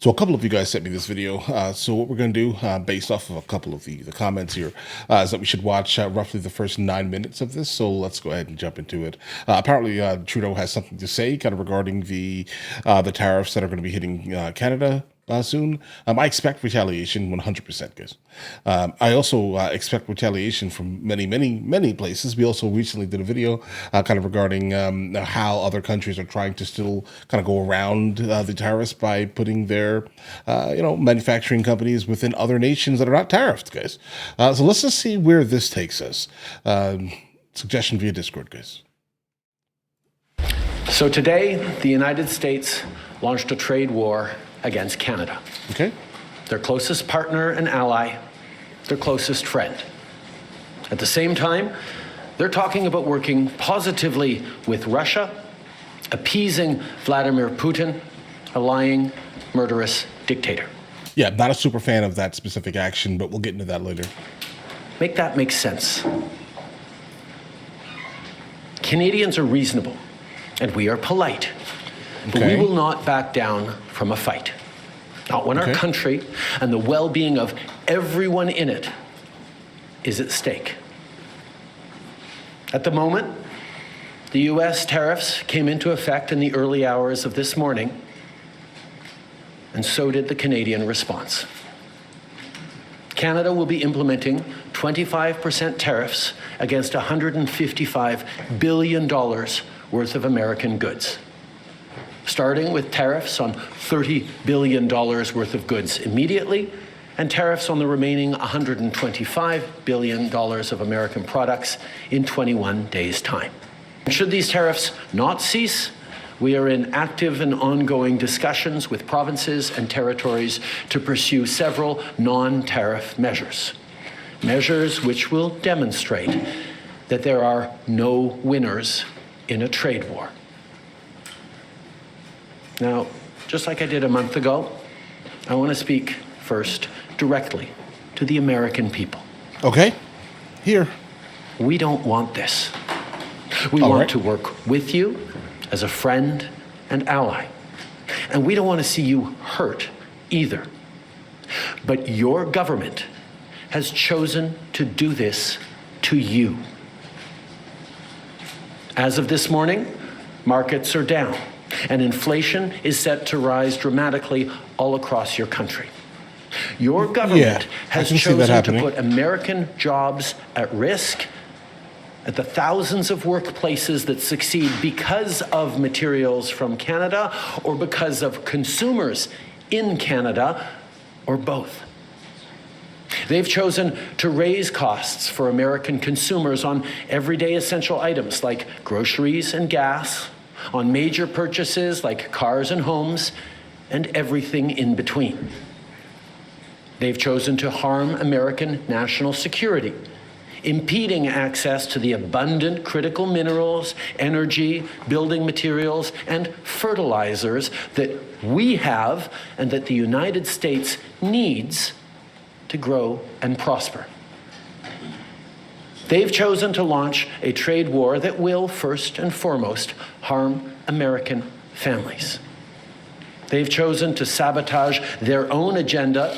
So a couple of you guys sent me this video. So what we're going to do, based off of a couple of the comments here, is that we should watch roughly the first 9 minutes of this. So let's go ahead and jump into it. Apparently, Trudeau has something to say kind of regarding the tariffs that are going to be hitting Canada soon. I expect retaliation 100%, guys. I also expect retaliation from many places. We also recently did a video kind of regarding how other countries are trying to still kind of go around the tariffs by putting their, manufacturing companies within other nations that are not tariffed, guys. So let's just see where this takes us. Suggestion via Discord, guys. So today, the United States launched a trade war against Canada. Okay. Their closest partner and ally, their closest friend. At the same time, they're talking about working positively with Russia, appeasing Vladimir Putin, a lying, murderous dictator. Yeah, not a super fan of that specific action, but we'll get into that later. Make that make sense. Canadians are reasonable, and we are polite. But we will not back down from a fight. Not when our country and the well-being of everyone in it is at stake. At the moment, the U.S. tariffs came into effect in the early hours of this morning, and so did the Canadian response. Canada will be implementing 25% tariffs against $155 billion worth of American goods, starting with tariffs on $30 billion worth of goods immediately, and tariffs on the remaining $125 billion of American products in 21 days' time. Should these tariffs not cease, we are in active and ongoing discussions with provinces and territories to pursue several non-tariff measures. Measures which will demonstrate that there are no winners in a trade war. Now, just like I did a month ago, I want to speak first directly to the American people. Okay, here. We don't want this. We want to work with you as a friend and ally. And we don't want to see you hurt either. But your government has chosen to do this to you. As of this morning, markets are down, and inflation is set to rise dramatically all across your country. Your government has chosen to put American jobs at risk, at the thousands of workplaces that succeed because of materials from Canada or because of consumers in Canada, or both. They've chosen to raise costs for American consumers on everyday essential items like groceries and gas, on major purchases like cars and homes, and everything in between. They've chosen to harm American national security, impeding access to the abundant critical minerals, energy, building materials, and fertilizers that we have and that the United States needs to grow and prosper. They've chosen to launch a trade war that will, first and foremost, harm American families. They've chosen to sabotage their own agenda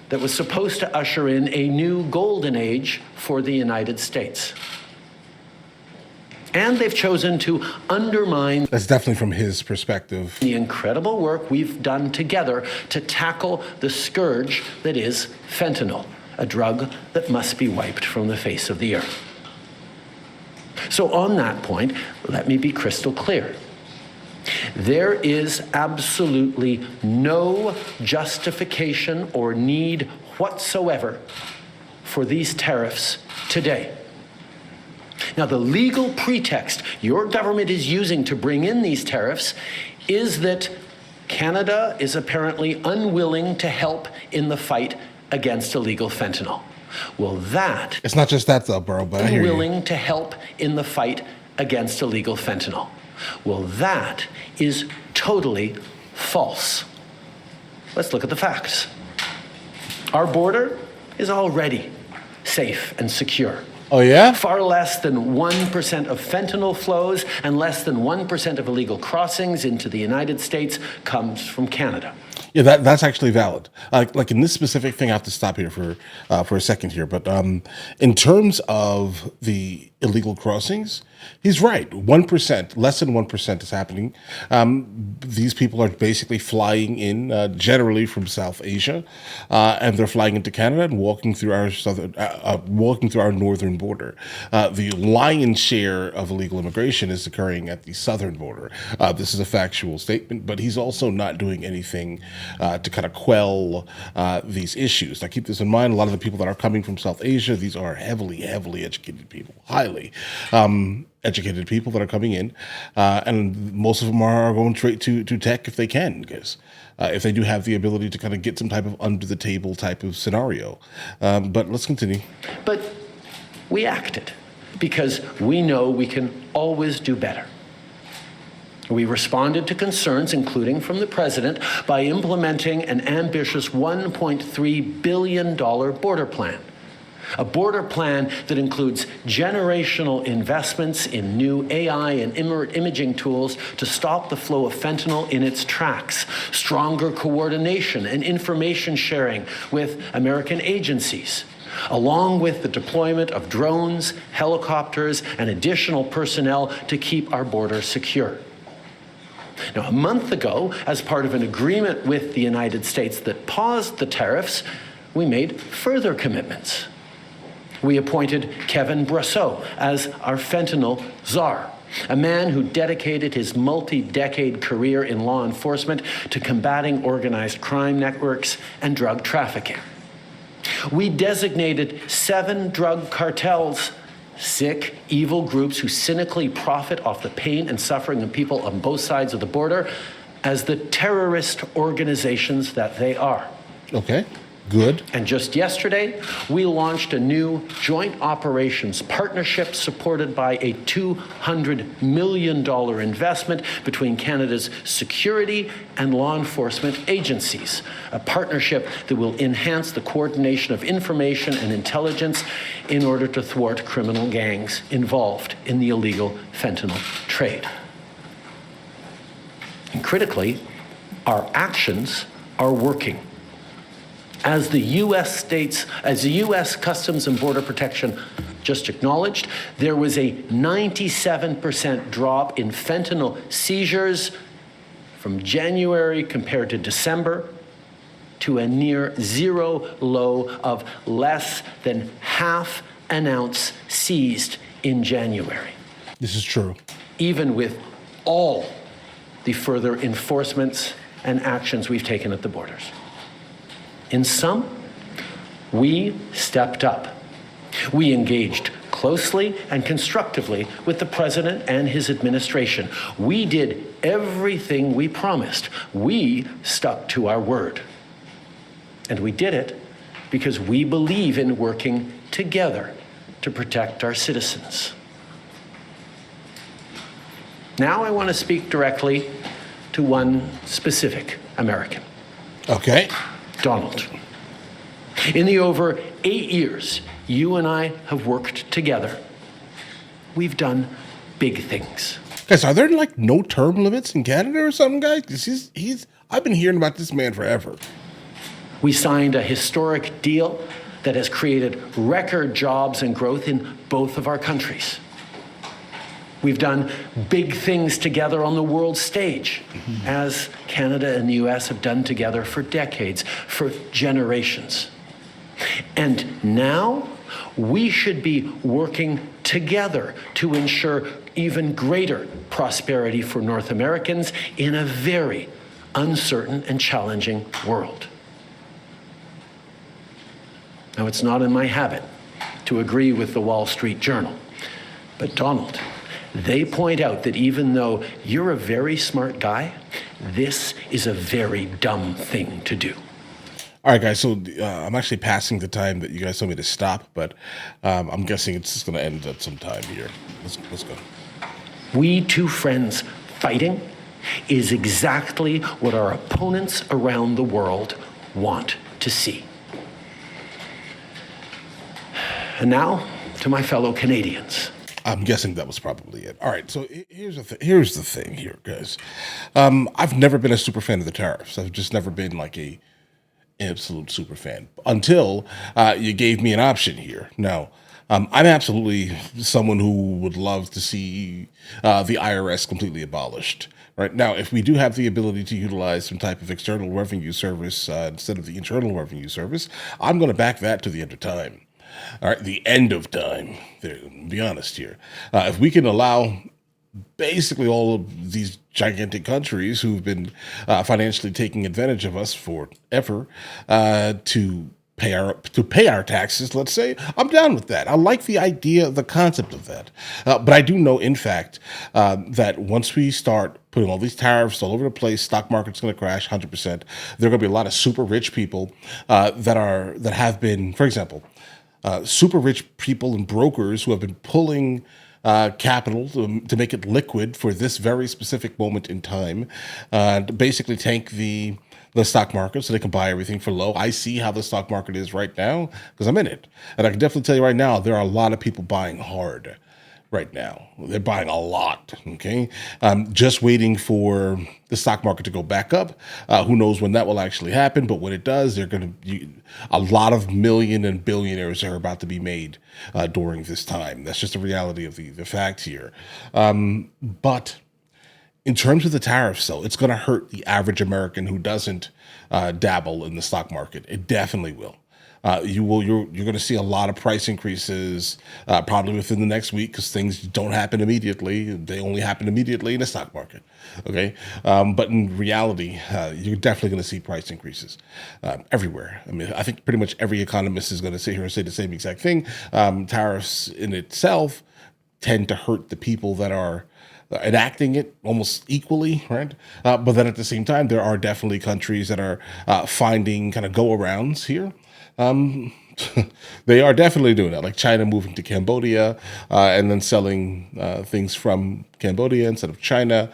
that was supposed to usher in a new golden age for the United States. And they've chosen to undermine— That's definitely from his perspective— the incredible work we've done together to tackle the scourge that is fentanyl, a drug that must be wiped from the face of the earth. So on that point, let me be crystal clear. There is absolutely no justification or need whatsoever for these tariffs today. Now, the legal pretext your government is using to bring in these tariffs is that Canada is apparently unwilling to help in the fight against illegal fentanyl. Well, that— It's not just that though, bro, but I hear you. Unwilling to help in the fight against illegal fentanyl. Well, that is totally false. Let's look at the facts. Our border is already safe and secure. Oh, yeah? Far less than 1% of fentanyl flows and less than 1% of illegal crossings into the United States comes from Canada. Yeah, that's actually valid. Like in this specific thing, I have to stop here for a second here. But in terms of the illegal crossings, he's right. 1%, less than 1% is happening. These people are basically flying in, generally from South Asia, and they're flying into Canada and walking through our northern border. The lion's share of illegal immigration is occurring at the southern border. This is a factual statement, but he's also not doing anything to kind of quell these issues. Now, keep this in mind. A lot of the people that are coming from South Asia, these are heavily educated people, highly educated people that are coming in, and most of them are going straight to tech if they can, because if they do have the ability to kind of get some type of under the table type of scenario. But let's continue. But we acted because we know we can always do better. We responded to concerns, including from the president, by implementing an ambitious $1.3 billion border plan. A border plan that includes generational investments in new AI and imaging tools to stop the flow of fentanyl in its tracks, stronger coordination and information sharing with American agencies, along with the deployment of drones, helicopters, and additional personnel to keep our border secure. Now, a month ago, as part of an agreement with the United States that paused the tariffs, we made further commitments. We appointed Kevin Brasseau as our fentanyl czar, a man who dedicated his multi-decade career in law enforcement to combating organized crime networks and drug trafficking. We designated 7 drug cartels, sick, evil groups who cynically profit off the pain and suffering of people on both sides of the border, as the terrorist organizations that they are. Okay. Good. And just yesterday, we launched a new joint operations partnership supported by a $200 million investment between Canada's security and law enforcement agencies, a partnership that will enhance the coordination of information and intelligence in order to thwart criminal gangs involved in the illegal fentanyl trade. And critically, our actions are working. As the U.S. Customs and Border Protection just acknowledged, there was a 97% drop in fentanyl seizures from January compared to December, to a near zero low of less than half an ounce seized in January. This is true. Even with all the further enforcements and actions we've taken at the borders. In sum, we stepped up. We engaged closely and constructively with the president and his administration. We did everything we promised. We stuck to our word. And we did it because we believe in working together to protect our citizens. Now I want to speak directly to one specific American. Okay. Donald. In the over 8 years you and I have worked together, we've done big things. Guys, are there like no term limits in Canada or something, guys? 'Cause I've been hearing about this man forever. We signed a historic deal that has created record jobs and growth in both of our countries. We've done big things together on the world stage, as Canada and the US have done together for decades, for generations. And now we should be working together to ensure even greater prosperity for North Americans in a very uncertain and challenging world. Now, it's not in my habit to agree with the Wall Street Journal, but Donald, they point out that even though you're a very smart guy, this is a very dumb thing to do. All right, guys. So I'm actually passing the time that you guys told me to stop, but I'm guessing it's just going to end at some time here. Let's go. We two friends fighting is exactly what our opponents around the world want to see. And now to my fellow Canadians. I'm guessing that was probably it. All right, so here's the thing here, guys. I've never been a super fan of the tariffs. I've just never been like a absolute super fan until you gave me an option here. Now, I'm absolutely someone who would love to see the IRS completely abolished. Right now, if we do have the ability to utilize some type of external revenue service instead of the internal revenue service, I'm going to back that to the end of time. All right, the end of time. There, be honest here. If we can allow basically all of these gigantic countries who've been financially taking advantage of us forever to pay our taxes, let's say, I'm down with that. I like the idea, the concept of that. But I do know, in fact, that once we start putting all these tariffs all over the place, stock market's going to crash 100%. There are going to be a lot of super rich people that have been, for example, super rich people and brokers who have been pulling capital to make it liquid for this very specific moment in time, to basically tank the stock market so they can buy everything for low. I see how the stock market is right now because I'm in it. And I can definitely tell you right now, there are a lot of people buying hard right now. They're buying a lot, okay? Just waiting for the stock market to go back up. Who knows when that will actually happen, but when it does, a lot of million and billionaires are about to be made during this time. That's just the reality of the facts here. But in terms of the tariffs, though, it's going to hurt the average American who doesn't dabble in the stock market. It definitely will. You're going to see a lot of price increases probably within the next week because things don't happen immediately. They only happen immediately in the stock market. Okay, but in reality, you're definitely going to see price increases everywhere. I mean, I think pretty much every economist is going to sit here and say the same exact thing. Tariffs in itself tend to hurt the people that are enacting it almost equally, right? But then at the same time, there are definitely countries that are finding kind of go-arounds here. They are definitely doing that, like China moving to Cambodia and then selling things from Cambodia instead of China,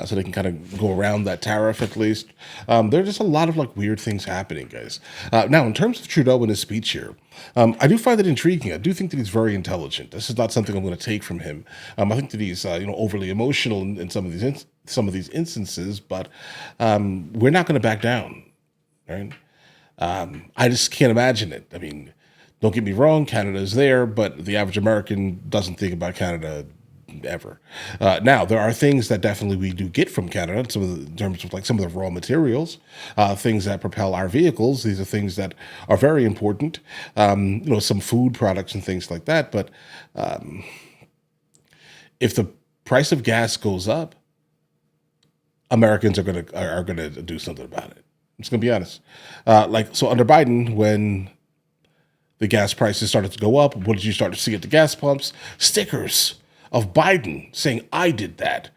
so they can kind of go around that tariff at least. There's just a lot of like weird things happening, guys. Now, in terms of Trudeau and his speech here, I do find it intriguing. I do think that he's very intelligent. This is not something I'm going to take from him. I think that he's overly emotional in some of these instances, but we're not going to back down, right? I just can't imagine it. I mean, don't get me wrong, Canada's there, but the average American doesn't think about Canada ever. Now, there are things that definitely we do get from Canada, in terms of like some of the raw materials, things that propel our vehicles. These are things that are very important, some food products and things like that. But if the price of gas goes up, Americans are gonna do something about it. I'm just gonna be honest. So under Biden, when the gas prices started to go up, what did you start to see at the gas pumps? Stickers of Biden saying, "I did that."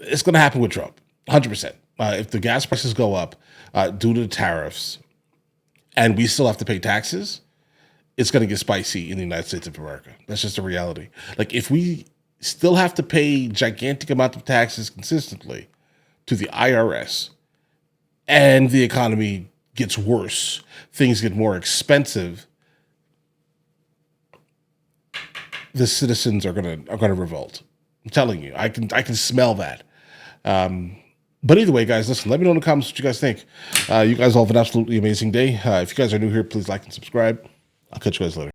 It's gonna happen with Trump, 100%. If the gas prices go up due to the tariffs, and we still have to pay taxes, it's gonna get spicy in the United States of America. That's just a reality. Like if we still have to pay gigantic amount of taxes consistently to the IRS, and the economy gets worse, things get more expensive, the citizens are gonna revolt. I'm telling you, I can smell that. But either way, guys, listen, let me know in the comments what you guys think. You guys all have an absolutely amazing day. If you guys are new here, please like and subscribe. I'll catch you guys later.